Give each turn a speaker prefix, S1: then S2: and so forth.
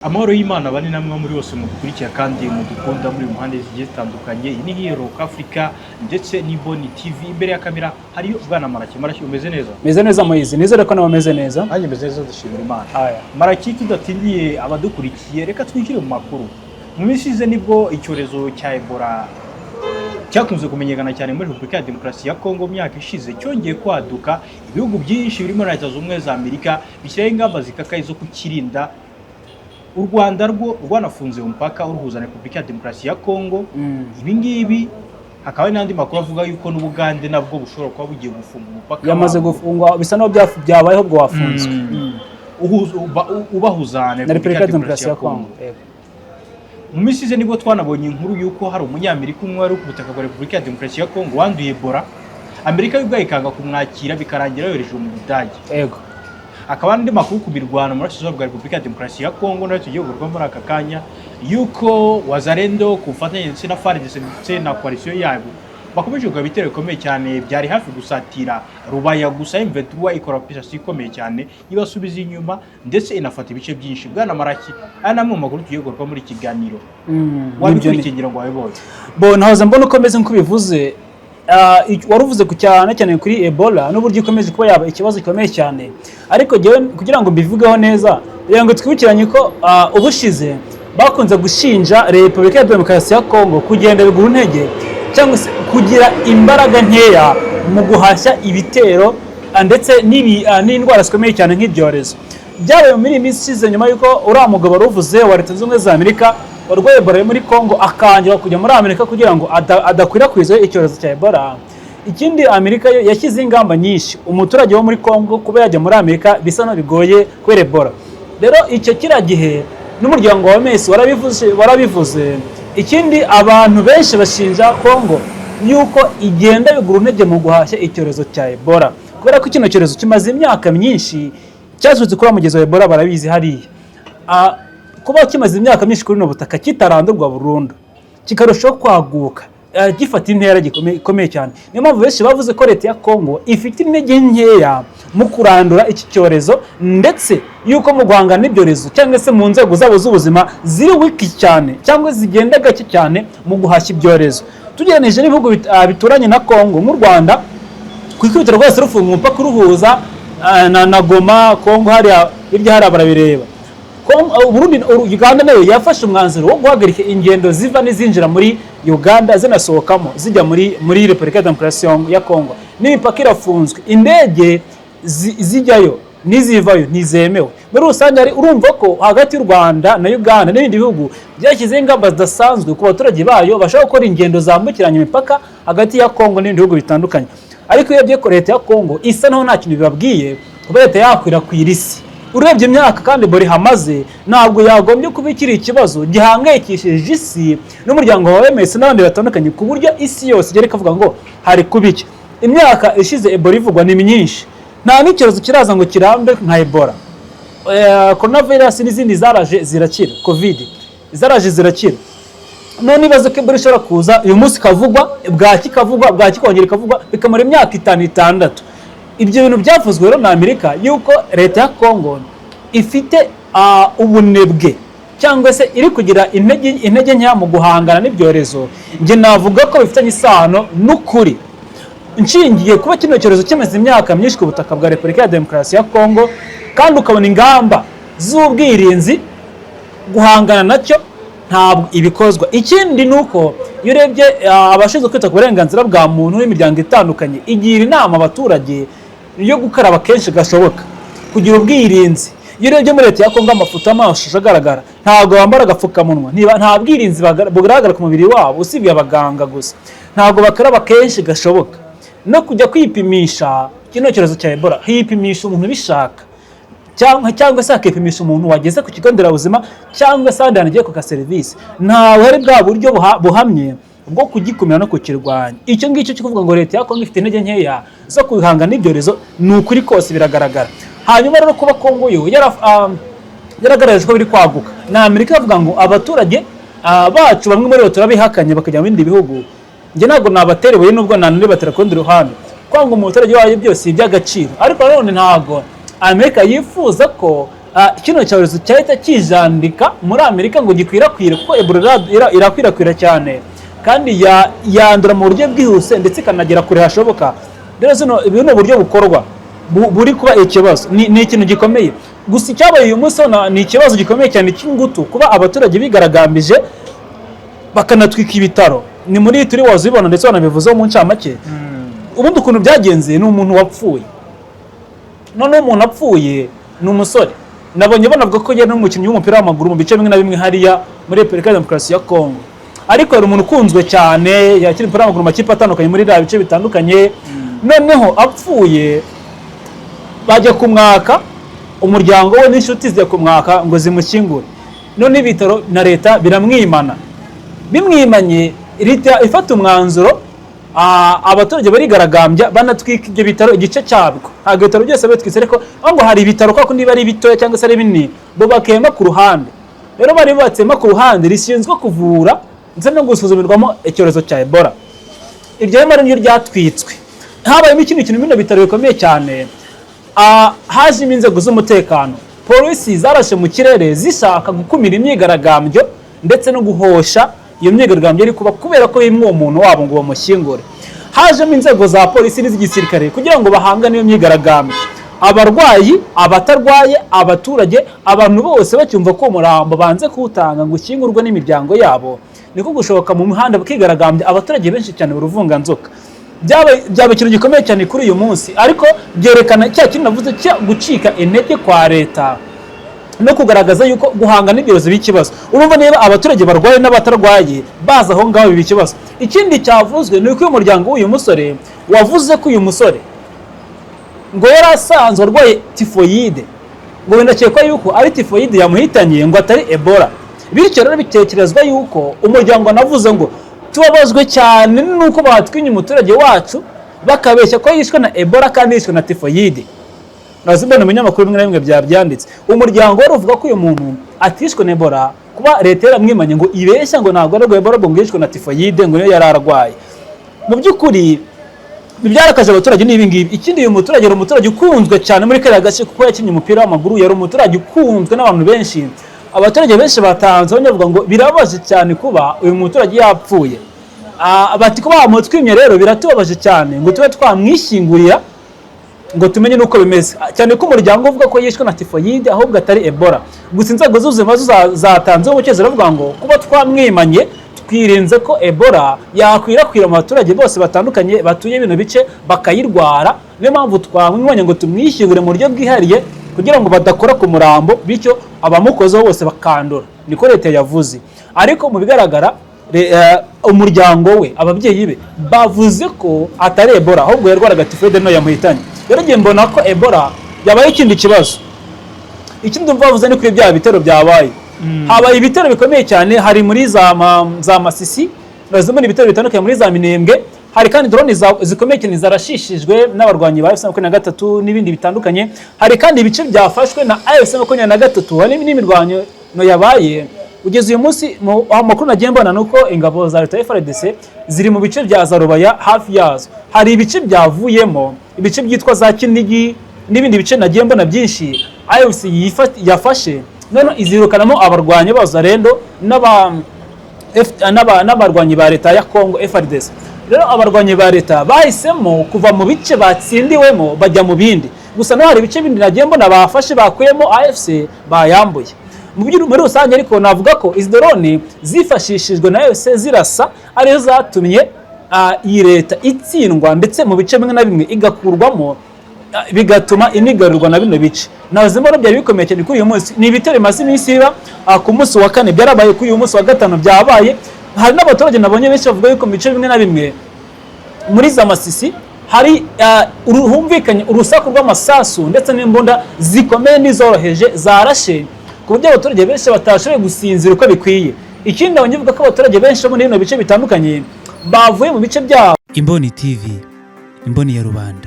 S1: Amahoro y'Imana bane namwe muri bose mudukurikira kandi mudukunda muri muhande zigiye zitandukanye. Iyi ni Rock Africa ndetse ni Boni TV. Imbere ya kamera hariyo Bwana Maraki. Maraki umeze neza?
S2: Meze neza Moize. Nizere ko nawe umeze neza.
S1: Nanjye meze neza dushimira Imana. Maraki tudatindiye abadukurikiye reka twinjire mu makuru. Mu minsi ize nibwo icyorezo cya Ebola cyakunze kumenyekana cyane muri Repubulika ya Demokarasi ya Kongo myaka ishize cyongeye kwaduka. Ibihugu byinshi birimo Leta Zunze Ubumwe za Amerika bishyiraho ingamba zikakaye zo kukirinda. U Rwanda rwo rwanafunze umupaka uruhuza na Repubulika ya Demokarasi ya Kongo. Ibi ngibi hakaba n'andi makuru avuga yuko n'Ubugande nabwo bushobora kuba bugiye gufunga umupaka.
S2: Yamaze gufungwa bisa no byabayeho bwo wafunzwe.
S1: Ubahuza na
S2: Repubulika ya Demokarasi ya Kongo.
S1: Mu minsi ize nibwo twanabonye inkuru yuko hari umunyamerika umwe wari ku butaka bwa Repubulika ya Demokarasi ya Kongo wanduye Ebola. Amerika y'ubwayo ikanga kumwakira bikarangira yohereje mu Budage.
S2: Yego.
S1: Akaba n'andi makuru ku mirwano muri Burasirazuba bwa Repubulika ya Demokarasi ya Kongo nayo tugiye gukorwa muri aka kanya yuko Wazalendo ku bufatanye ndetse na FARDC ndetse na coalition yabo bakomeje kugira ibitero bikomeye cyane byari hafi gusatira Rubaya gusa M23 ikora operation ikomeye cyane ibasubiza inyuma ndetse inafata ibice byinshi. Bwana Maraki aya namwe mu makuru tugiye gukorwa muri kiganiro wabikurikiye ngo wabibonye
S2: nahoze mbona uko meze nko bivuze waruvuze ku cyane kuri Ebola n'uburyo ikomeje kuba yaba ikibazo gikomeye cyane, ariko kugira ngo mbivugeho neza kugira ngo twibukiranye ko ubushize bakunze gushinja Repubulika ya Demokarasi ya Kongo kugenda bigura intege cyangwa se kugira imbaraga nkeya mu guhashya ibitero ndetse n'indwara zikomeye cyane nk'ibyorezo byabaye muri iyi minsi ishize nyuma y'uko uriya mugabo waruvuze wa Leta Zunze Ubumwe za Amerika warwaye Ebola muri Kongo akangira kujya muri Amerika kugira ngo adakwirakwiza icyorezo cya Ebola. Ikindi Amerika yashyize ingamba nyinshi umuturage wo muri Kongo kuba yajya muri Amerika bisa no bigoye kubera Ebola. Rero icyo kiragihe n'umuryango wa OMS warabivuze. Ikindi abantu benshi bashinja Kongo yuko igenda bigura intege mu guhashya icyorezo cya Ebola kubera ko kino cyorezo kimaze imyaka myinshi cyazutse kuri mugezi wa Ebola barabizi hariya. Kuba kimaze imyaka myinshi kuri no butaka kitarandurwa burundu kikarushaho kwaguka gifata intera ikomeye cyane. Niyo mpamvu benshi bavuze ko Leta ya Kongo ifite intege nkeya mu kurandura iki cyorezo ndetse yuko mu guhangana n'ibyorezo cyangwa se mu nzego zabo z'ubuzima ziri wiki cyane cyangwa zigenda gake cyane mu guhashya ibyorezo. Tugereranije n'ibihugu bituranye na Kongo nk'u Rwanda ku ikubitiro rwose rufunga umupaka uruhuza na Goma Kongo hirya hari barabireba. Uganda nayo yafashe umwanzuro wo guhagarika ingendo ziva n'izinjira muri Uganda zinasohokamo zijya muri Repubulika ya Demokarasi ya Kongo. N'imipaka irafunzwe, indege zijyayo n'izivayo ntizemewe. Muri rusange urumva ko hagati y'u Rwanda na Uganda n'ibindi bihugu byashyizeho ingamba zidasanzwe ku baturage bayo bashaka gukora ingendo zambukiranya imipaka hagati ya Kongo n'ibindi bihugu bitandukanye. Ariko iyo byeko Leta ya Kongo isa naho nta kintu bibabwiye kuba Leta yakwirakwira isi. Urebye imyaka kandi bori hamaze ntabwo yagombye kuba ikiri ikibazo gihangayikishije isi n'umuryango wa OMS n'abandi batandukanye ku buryo isi yose igera ikavuga ngo hari kubiki. Imyaka ishize Ebola ivugwa ni myinshi, nta n'icyorezo kiraza ngo kirambe nka Ebola. Coronavirus n'izindi zaraje zirakira, Covid zaraje zirakira. None ibaze ko Ebola ishobora kuza uyu munsi kavugwa bwaki kongera ikavugwa bikamara imyaka 5-6. Ibyo bintu byavuzwe rero na Amerika yuko Leta ya Kongo ifite ubunebwe cyangwa se iri kugira intege nkeya mu guhangana n'ibyorezo. Nge navuga ko bifitanye isano n'ukuri nshingiye kuba kino cyorezo kimaze imyaka myinshi ku butaka bwa Repubulika ya Demokarasi ya Kongo kandi ukabona ingamba z'ubwirinzi guhangana nacyo ntabwo ibikozwa. Ikindi nuko iyo urebye abashinzwe kwita ku burenganzira bwa muntu n'imiryango itandukanye igira inama abaturage yo gukaraba kenshi gashoboka kugira ubwirinzi. Iyo urebye muri Leta ya Kongo amafoto amashusho agaragara ntabwo bambara agapfukamunwa, nta bwirinzi bugaragara ku mubiri wabo usibye abaganga gusa. Ntabwo bakaraba kenshi gashoboka no kujya kwipimisha kino cyorezo cya Ebola hipimisha umuntu bishaka cyangwa se akipimisha umuntu wageze ku kigo nderabuzima cyangwa se ahandi agiye ku serivisi. Ntawe hari bwa buryo buhamye bwo kugikumira no kukirwanya. Icyo ngicyo cyo kuvuga ngo Leta ya Kongo ifite intege nkeya zo kwihangana n'ibyorezo ni ukuri kose biragaragara. Hanyuma rero kuba Kongo yo yaragaragaje ko biri kwaguka na Amerika avuga ngo abaturage bacu bamwe muri bo turabihakanye bakajya mu bindi bihugu. Nge ntabwo nabaterewe nubwo nanone batera kundi ruhande kwanga umuturage wayo byose iby'agaciro, ariko none ntabwo Amerika yifuza ko kino cyorezo cyahita kijandika muri Amerika ngo gikwirakwire, kuko Ebola irakwirakwira cyane kandi yandura mu buryo bwihuse ndetse ikanagera kure hashoboka. Rero ibi ni uburyo bukorwa buri kuba ikibazo, ni ikintu gikomeye. Gusa icyabaye uyu munsi ni ikibazo gikomeye cyane cy'ingutu, kuba abaturage bigaragambije bakanatwika ibitaro. Ni muri turi wazibona ndetse wanabivuzeho mu ncamake. Ubundi ukuntu byagenze, ni umuntu wapfuye. None umuntu apfuye ni umusore. Nabonye banavuga ko yari n'umukinnyi w'umupira w'amaguru mu bice bimwe na bimwe hariya muri Repubulika ya Demokarasi ya Kongo. Ariko yari umuntu ukunzwe cyane, yakina umupira w'amaguru mu makipe atandukanye muri bya bice bitandukanye. Noneho apfuye bajya kumwaka, umuryango we n'inshuti zijya kumwaka ngo zimushyingure. None ibitaro na leta biramwimana. Bimwimanye leta ifata umwanzuro, abaturage barigaragambya banatwika ibyo bitaro igice cyabwo. Ntabwo ibitaro byose bitwitse, ariko ngo hari ibitaro kwa kundi bari bitoya cyangwa se ari binini bo bakema ku ruhande. Rero bari batsema ku ruhande rishinzwe kuvura ndetse no gusuzumirwamo icyorezo cya Ebola. Iryo hema ryo ryatwitswe. Habayemo ikindi kintu bino bitaro bikomeye cyane. Hajemo inzego z'umutekano, polisi zarashe mu kirere zishaka gukumira imyigaragambyo ndetse no guhosha iyo myigaragambyo ari kuba kubera ko yimwe umuntu wabo ngo bamushyingure. Hajemo inzego za polisi n'iz'igisirikare kugira ngo bahangane iyo myigaragambyo. Abarwayi, abatarwaye, abaturage, abantu bose bacyumva ko umurambo banze kuwutanga ngo ushyingurwe n'imiryango yabo, niko gushoboka mu mihanda bakigaragambya. Abaturage benshi cyane uruvunganzoka. Byaba ikintu gikomeye cyane kuri uyu munsi, ariko byerekana cya kintu navuze cyo gucika intege kwa leta no kugaragaza yuko guhanga n'ibyorezo b'ikibazo. Urumva niba abaturage barwaye n'abatarwaye baza aho ngaho biba ikibazo. Ikindi cyavuzwe ni uko uyu muryango w'uyu musore wavuze ko uyu musore ngo yari asanzwe arwaye tifoyide, ngo binakekwa yuko ari tifoyide yamuhitanye, ngo atari Ebola. Bityo rero bitekerezwa yuko umuryango navuze ngo tubabazwe cyane nuko batwinye umuturage wacu bakabeshya ko yishwe na Ebola kandi yishwe na tifoyide. Nazibona mu binyamakuru bimwe na bimwe byabyanditse. Umuryango wari uvuga ko uyu muntu atishwe na Ebola, kuba leta yaramwimanye ngo ibeshya ngo ntabwo ari Ebola ngo yishwe na tifoyide, ngo niyo yari ararwaye. Mu by'ukuri bibyarakaje abaturage n'ibi ngibi. Ikindi uyu muturage yari umuturage ukunzwe cyane muri kariya gace kuko yakinnye umupira w'amaguru, yari umuturage ukunzwe n'abantu benshi. Abaturage benshi batanze bavuga ngo birabaje cyane kuba uyu muturage yapfuye. Bati kuba bamutwimye rero biratubabaje cyane ngo tube twamwishyingurira ngo tumenye nuko bimeze, cyane ko umuryango uvuga ko yishwe na tifoyide ahubwo atari Ebola. Gusa inzego z'ubuzima zatanze umukezo bavuga ngo kuba twamwimanye twirinze ko Ebola yakwirakwira mu baturage bose batandukanye batuye bino bice bakayirwara. Niyo mpamvu twamwimanye ngo tumwishyingure mu buryo bwihariye kugira ngo badakora ku murambo, bityo abamukozeho bose bakandura. Niko leta yavuze. Ariko mu bigaragara umuryango we, ababyeyi be bavuze ko atari Ebola ahubwo yarwaraga tifoyide no yamuhitanye. Rero ngiye mbona ko Ebola yabaye ikindi kibazo. Ikindi bavuze ni kuri bya bitero byabaye. Habaye ibitero bikomeye cyane, hari muri za Masisi, bazimwe ibitero bitandukanye muri za Minembwe. Hari kandi drone zikomeye cyane zarashishijwe n'abarwanyi ba AFC-23 n'ibindi bitandukanye. Hari kandi ibice byafashwe na AFC-23, hari n'imirwanyo no yabaye. Ugeze uyu munsi amakuru nagiye mbona nuko ingabo za leta FARDC ziri mu bice bya Zarubaya hafi yazo. Hari ibice byavuyemo, ibice byitwa za Kinigi n'ibindi bice nagiye mbona byinshi AFC yafashe. None izirukanamo abarwanyi b'Azarendo n'abarwanyi ba leta ya Kongo FARDC. Rero abarwanyi ba leta bahisemo kuva mu bice batsindiwemo bajya mu bindi. Gusa no hari ibice bindi nagiye mbona bafashe bakuyemo AFC bayambuye. Muri rusange ariko navuga ko izi drone zifashishijwe na AFC zirasa arizo zatumye iyi leta itsindwa ndetse mu bice bimwe na bimwe igakurwamo, bigatuma inigarirwa na bino bice. Nazimara byari bikomeye cyane kuri uyu munsi. Ni ibitero bimaze iminsi biba ku munsi wa kane, byarabaye kuri uyu munsi wa gatanu byabaye. Hari n'abaturage nabonye benshi bavuga yuko mu bice bimwe na bimwe muri za Masisi hari humvikanye urusaku rw'amasasu ndetse n'imbunda zikomeye n'izoroheje zarashe ku buryo abaturage benshi batashoboye gusinzira uko bikwiye. Ikindi nabonye bivuga ko abaturage benshi bo muri bino bice bitandukanye bavuye mu bice byabo.
S3: Imboni TV, imboni ya rubanda.